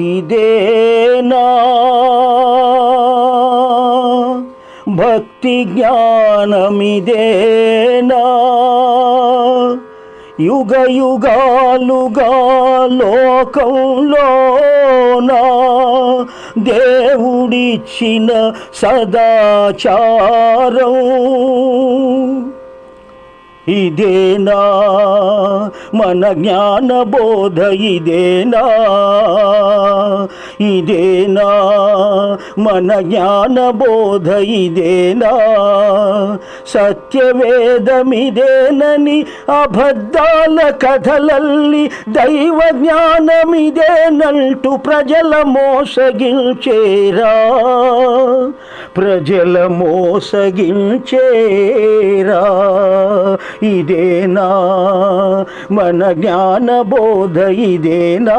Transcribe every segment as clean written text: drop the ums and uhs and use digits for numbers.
ఇదేనా భక్తి జ్ఞానమిదేనా యుగ యుగాలుగా లోకంలోనా దేవుడిచ్చిన సదాచారం ఇదేనా మన జ్ఞాన బోధ ఇదేనా ఇదేనా మన జ్ఞాన బోధ ఇదేనా సత్యవేదమిదేనని అబద్ధాల కథలల్లి దైవ జ్ఞానమిదేనంటూ ప్రజల మోసగించేరా ప్రజల మోసగించేరా ఇదేనా మన జ్ఞాన బోధ ఇదేనా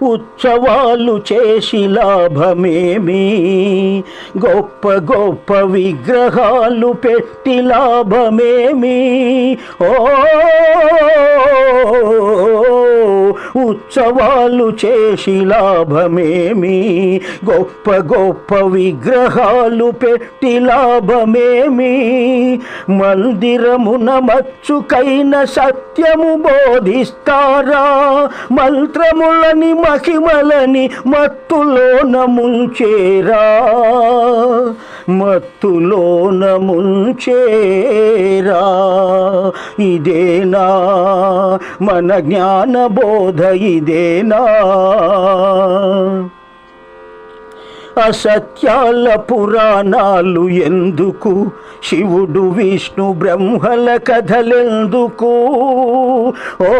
ఉత్సవాలు చేసి లాభమేమి గొప్ప గొప్ప విగ్రహాలు పెట్టి లాభమేమి ఓ ఉత్సవాలు చేసి లాభమేమి గొప్ప గొప్ప విగ్రహాలు పెట్టి లాభమేమి మందిరమున మచ్చుకైన సత్యము బోధిస్తారా మంత్రములని మహిమలని మత్తులోన ముంచేరా మత్తులోన ముంచేరా ఇదేనా మన జ్ఞాన బోధ ఇదేనా అసత్యాల పురాణాలు ఎందుకు శివుడు విష్ణు బ్రహ్మల కథలెందుకు ఓ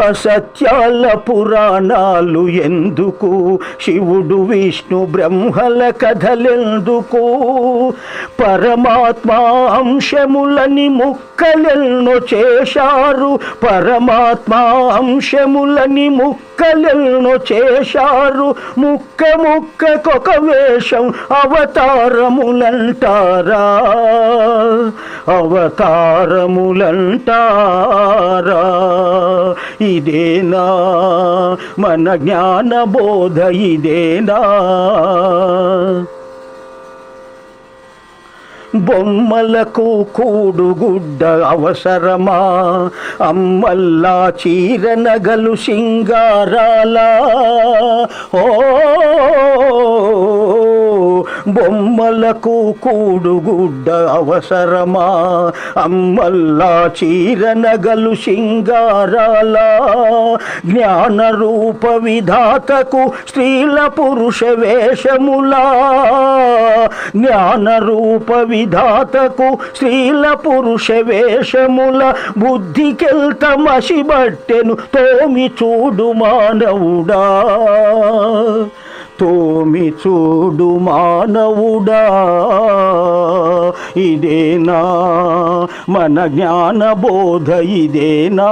అసత్యాల పురాణాలు ఎందుకు శివుడు విష్ణు బ్రహ్మల కథలెందుకు పరమాత్మ అంశములని ముక్కలెన్నో చేశారు పరమాత్మ అంశములని ముక్కలెన్నో చేశారు ముక్క ముక్కకొక వేషం అవతారములంటారా అవతారములంటారా ఇదేనా మన జ్ఞాన బోధ ఇదేనా బొమ్మలకు కూడుగుడ్డ అవసరమా అమ్మల్లా చీర నగలు సింగారాలా ఓ బొమ్మలకు కూడుగుడ్డ అవసరమా అమ్మల్లా చీర నగలు సింగారాలా జ్ఞాన రూప విధాతకు స్త్రీల పురుష వేషములా జ్ఞాన రూప విధాతకు స్త్రీల పురుష వేషముల బుద్ధికెల్త మసిబట్టెను తోమి చూడు మానవుడా తోమి చూడు మానవుడా ఇదేనా మన జ్ఞాన బోధ ఇదేనా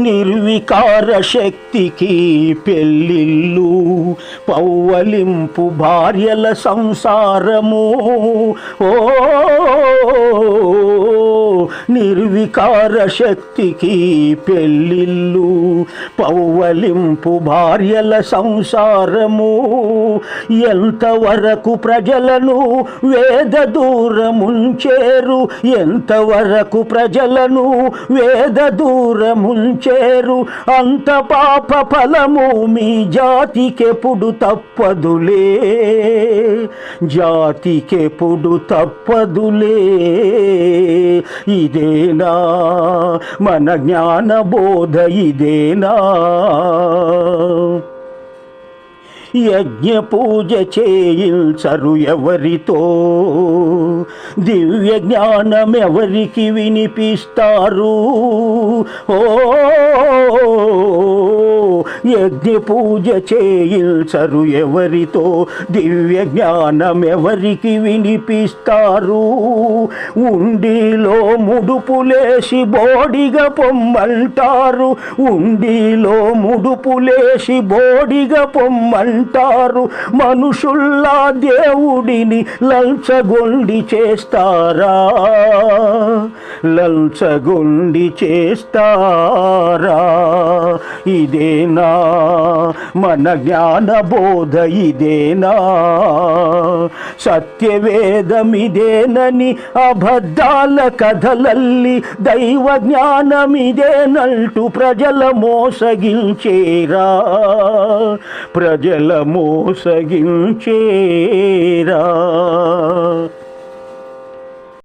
నిర్వికార శక్తికి పెళ్ళిళ్ళు పౌవలింపు భార్యల సంసారము ఓ నిర్వికార శక్తికి పెళ్ళిళ్ళు పౌవలింపు భార్యల సంసారము ఎంతవరకు ప్రజలను వేద దూరముంచేరు ఎంతవరకు ప్రజలను వేద దూరముంచేరు అంత పాప ఫలము మీ జాతికెప్పుడు తప్పదులే జాతికెప్పుడు తప్పదులే ఇదేనా మన జ్ఞాన బోధ ఇదేనా యజ్ఞ పూజ చేయించరు ఎవరితో దివ్య జ్ఞానం ఎవరికి వినిపిస్తారు ఓ యజ్ఞ పూజ చేయించరు ఎవరితో, దివ్య జ్ఞానం ఎవరికి వినిపిస్తారు. ఉండిలో ముడుపులేసి బోడిగా పొమ్మంటారు, ఉండిలో ముడుపులేసి బోడిగా పొమ్మంటారు. మనుషుల్లా దేవుడిని లంచగొండి చేస్తారా, లంచగొండి చేస్తారా? ఇదేనా మన జ్ఞాన బోధ, ఇదేనా సత్యవేదమిదేనని అబద్ధాల కథలల్లి దైవ జ్ఞానమిదేనంటూ ప్రజల మోసగించేరా, ప్రజల మోసగించేరా.